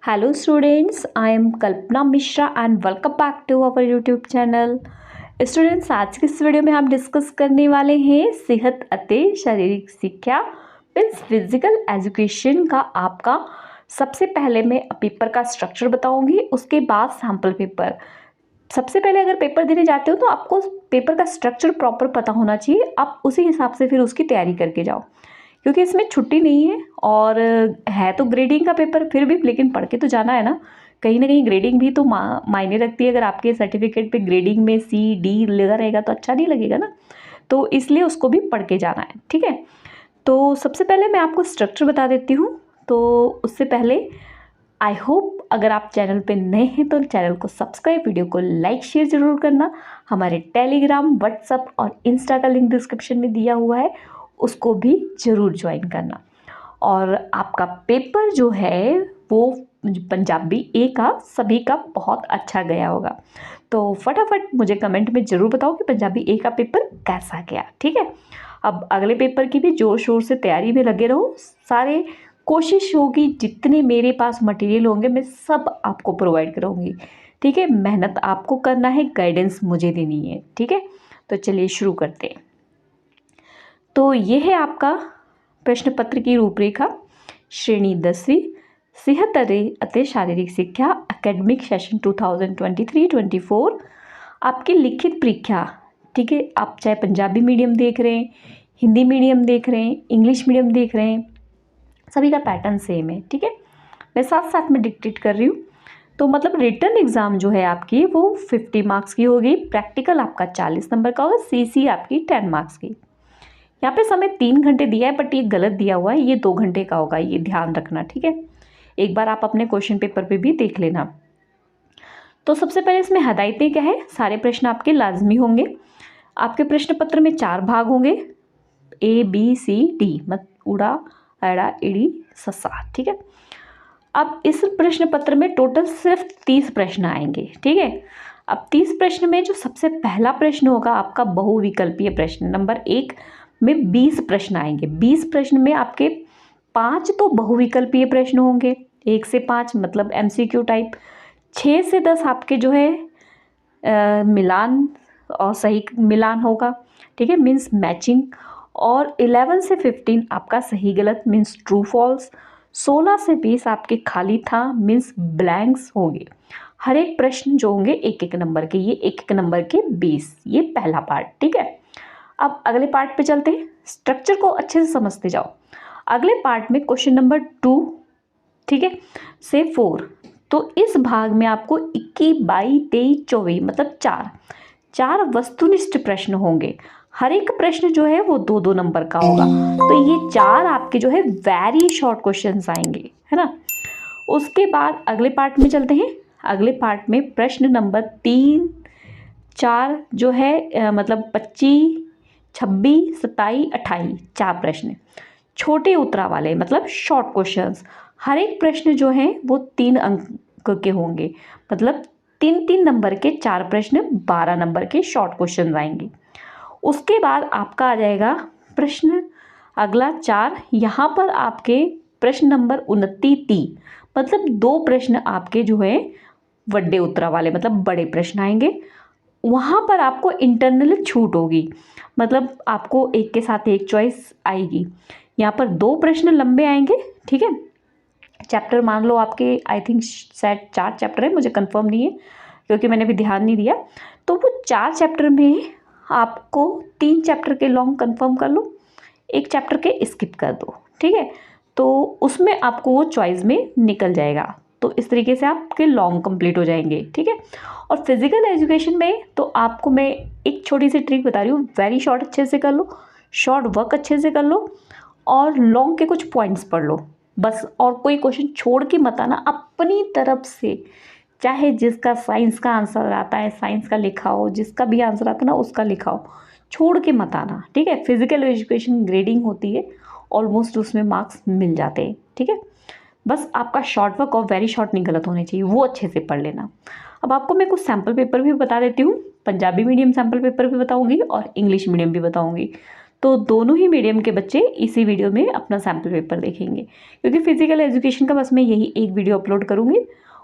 Hello students, I am Kalpana Mishra and welcome back to our YouTube channel। Students, आज की इस video में हम डिस्कस करने वाले हैं सेहत ਅਤੇ शारीरिक शिक्षा मीन्स फिजिकल एजुकेशन का आपका। सबसे पहले मैं पेपर का स्ट्रक्चर बताऊंगी, उसके बाद सैम्पल पेपर। सबसे पहले अगर पेपर देने जाते हो तो आपको पेपर का स्ट्रक्चर प्रॉपर पता होना चाहिए, आप उसी हिसाब से फिर उसकी तैयारी करके जाओ, क्योंकि इसमें छुट्टी नहीं है और है तो ग्रेडिंग का पेपर फिर भी, लेकिन पढ़ के तो जाना है ना। कहीं ना कहीं ग्रेडिंग भी तो मायने रखती है। अगर आपके सर्टिफिकेट पे ग्रेडिंग में C, D लगा रहेगा तो अच्छा नहीं लगेगा ना, तो इसलिए उसको भी पढ़ के जाना है। ठीक है, तो सबसे पहले मैं आपको स्ट्रक्चर बता देती हूँ। तो उससे पहले आई होप अगर आप चैनल पे नए हैं तो चैनल को सब्सक्राइब, वीडियो को लाइक शेयर ज़रूर करना। हमारे टेलीग्राम, व्हाट्सअप और इंस्टा का लिंक डिस्क्रिप्शन में दिया हुआ है, उसको भी ज़रूर ज्वाइन करना। और आपका पेपर जो है वो पंजाबी ए का सभी का बहुत अच्छा गया होगा। तो फटाफट मुझे कमेंट में ज़रूर बताओ कि पंजाबी ए का पेपर कैसा गया। ठीक है, अब अगले पेपर की भी जोर शोर से तैयारी में लगे रहो। सारे कोशिश होगी, जितने मेरे पास मटेरियल होंगे मैं सब आपको प्रोवाइड करूँगी। ठीक है, मेहनत आपको करना है, गाइडेंस मुझे देनी है। ठीक है, तो चलिए शुरू करते हैं। तो ये है आपका प्रश्न पत्र की रूपरेखा। श्रेणी 10वीं सेहत ਅਤੇ शारीरिक शिक्षा एकेडमिक सेशन 2023-24 आपकी लिखित परीक्षा। ठीक है, आप चाहे पंजाबी मीडियम देख रहे हैं, हिंदी मीडियम देख रहे हैं, इंग्लिश मीडियम देख रहे हैं, सभी का पैटर्न सेम है। ठीक है, मैं साथ साथ में डिक्टेट कर रही हूँ। तो मतलब रिटन एग्ज़ाम जो है आपकी वो 50 मार्क्स की होगी, प्रैक्टिकल आपका 40 नंबर का होगा, CC आपकी 10 मार्क्स की। यहाँ पे समय 3 घंटे दिया है, बट ये गलत दिया हुआ है, ये 2 घंटे का होगा, ये ध्यान रखना। ठीक है, एक बार आप अपने क्वेश्चन पेपर पे भी देख लेना। तो सबसे पहले इसमें हदायतें क्या है, सारे प्रश्न आपके लाजमी होंगे। आपके प्रश्न पत्र में 4 भाग होंगे, ABCD, मत उड़ा अड़ा इड़ी ससा। ठीक है, अब इस प्रश्न पत्र में टोटल सिर्फ 30 प्रश्न आएंगे। ठीक है, अब 30 प्रश्न में जो सबसे पहला प्रश्न होगा आपका बहुविकल्पीय प्रश्न नंबर 1 में 20 प्रश्न आएंगे। 20 प्रश्न में आपके 5 तो बहुविकल्पीय प्रश्न होंगे, 1 से 5 मतलब MCQ टाइप। 6 से 10 आपके जो है मिलान और सही मिलान होगा। ठीक है, मीन्स मैचिंग। और 11 से 15 आपका सही गलत मीन्स ट्रू फॉल्स। 16 से 20 आपके खाली था मीन्स ब्लैंक्स होंगे। हर एक प्रश्न जो होंगे 1-1 नंबर के, ये 1-1 नंबर के 20। ये पहला पार्ट। ठीक है, अब अगले पार्ट पे चलते हैं। स्ट्रक्चर को अच्छे से समझते जाओ। अगले पार्ट में क्वेश्चन नंबर 2, ठीक है, से 4। तो इस भाग में आपको 21, 22, 23, 24 मतलब 4 वस्तुनिष्ठ प्रश्न होंगे। हर एक प्रश्न जो है वो 2-2 नंबर का होगा। तो ये 4 आपके जो है वेरी शॉर्ट क्वेश्चंस आएंगे, है ना। उसके बाद अगले पार्ट में चलते हैं। अगले पार्ट में प्रश्न नंबर 3, 4 जो है मतलब 25, 26, 27, 28 4 प्रश्न छोटे उत्तरा वाले मतलब शॉर्ट क्वेश्चंस। हर एक प्रश्न जो है वो 3 अंक के होंगे, मतलब 3-3 नंबर के 4 प्रश्न, 12 नंबर के शॉर्ट क्वेश्चन आएंगे। उसके बाद आपका आ जाएगा प्रश्न अगला 4। यहाँ पर आपके प्रश्न नंबर 29-30 मतलब 2 प्रश्न आपके जो है वड्डे उत्तरा वाले मतलब बड़े प्रश्न आएंगे। वहाँ पर आपको इंटरनल छूट होगी, मतलब आपको एक के साथ एक चॉइस आएगी। यहाँ पर 2 प्रश्न लंबे आएंगे। ठीक है, चैप्टर मान लो आपके आई थिंक शायद 4 चैप्टर है, मुझे कंफर्म नहीं है क्योंकि मैंने भी ध्यान नहीं दिया। तो वो 4 चैप्टर में आपको 3 चैप्टर के लॉन्ग कंफर्म कर लो, 1 चैप्टर के स्किप कर दो। ठीक है, तो उसमें आपको वो चॉइस में निकल जाएगा। तो इस तरीके से आपके लॉन्ग कंप्लीट हो जाएंगे। ठीक है, और फिजिकल एजुकेशन में तो आपको मैं एक छोटी सी ट्रिक बता रही हूँ, वेरी शॉर्ट अच्छे से कर लो, शॉर्ट वर्क अच्छे से कर लो और लॉन्ग के कुछ पॉइंट्स पढ़ लो बस। और कोई क्वेश्चन छोड़ के मत आना अपनी तरफ से, चाहे जिसका साइंस का आंसर आता है साइंस का लिखा हो, जिसका भी आंसर आता है ना उसका लिखा हो, छोड़ के मत आना। ठीक है, फिजिकल एजुकेशन ग्रेडिंग होती है, ऑलमोस्ट उसमें मार्क्स मिल जाते हैं। ठीक है, बस आपका शॉर्ट वर्क और वेरी शॉर्ट नहीं गलत होने चाहिए, वो अच्छे से पढ़ लेना। अब आपको मैं कुछ सैम्पल पेपर भी बता देती हूँ, पंजाबी मीडियम सैम्पल पेपर भी बताऊँगी और इंग्लिश मीडियम भी बताऊँगी। तो दोनों ही मीडियम के बच्चे इसी वीडियो में अपना सैम्पल पेपर देखेंगे, क्योंकि फिजिकल एजुकेशन का बस मैं यही एक वीडियो अपलोड करूँगी।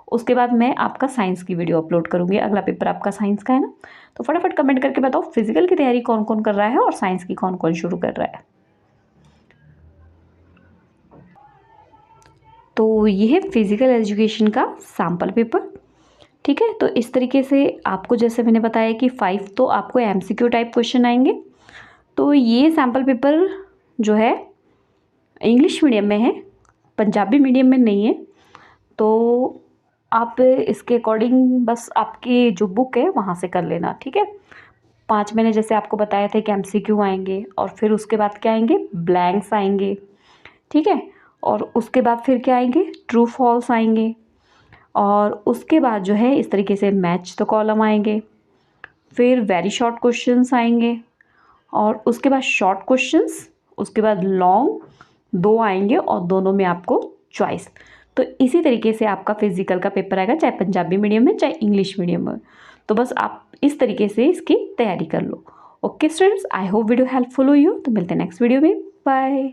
उसके बाद मैं आपका साइंस की वीडियो अपलोड करूँगी। अगला पेपर आपका साइंस का है ना, तो फटाफट कमेंट करके बताओ फिजिकल की तैयारी कौन कौन कर रहा है और साइंस की कौन कौन शुरू कर रहा है। तो ये है फिजिकल एजुकेशन का सैम्पल पेपर, ठीक है। तो इस तरीके से आपको, जैसे मैंने बताया कि 5 तो आपको एमसीक्यू टाइप क्वेश्चन आएंगे। तो ये सैम्पल पेपर जो है इंग्लिश मीडियम में है, पंजाबी मीडियम में नहीं है। तो आप इसके अकॉर्डिंग बस आपकी जो बुक है वहाँ से कर लेना, ठीक है। 5 मैंने जैसे आपको बताया था कि एमसीक्यू आएंगे, और फिर उसके बाद क्या आएंगे, ब्लैंक्स आएंगे, ठीक है। और उसके बाद फिर क्या आएंगे, ट्रू फॉल्स आएंगे। और उसके बाद जो है इस तरीके से मैच द कॉलम आएंगे, फिर वेरी शॉर्ट क्वेश्चंस आएंगे, और उसके बाद शॉर्ट क्वेश्चंस, उसके बाद लॉन्ग 2 आएंगे, और दोनों में आपको चॉइस। तो इसी तरीके से आपका फिजिकल का पेपर आएगा, चाहे पंजाबी मीडियम में चाहे इंग्लिश मीडियम में। तो बस आप इस तरीके से इसकी तैयारी कर लो। Okay students, I hope video helpful हुई हो। तो मिलते हैं नेक्स्ट वीडियो में, बाय।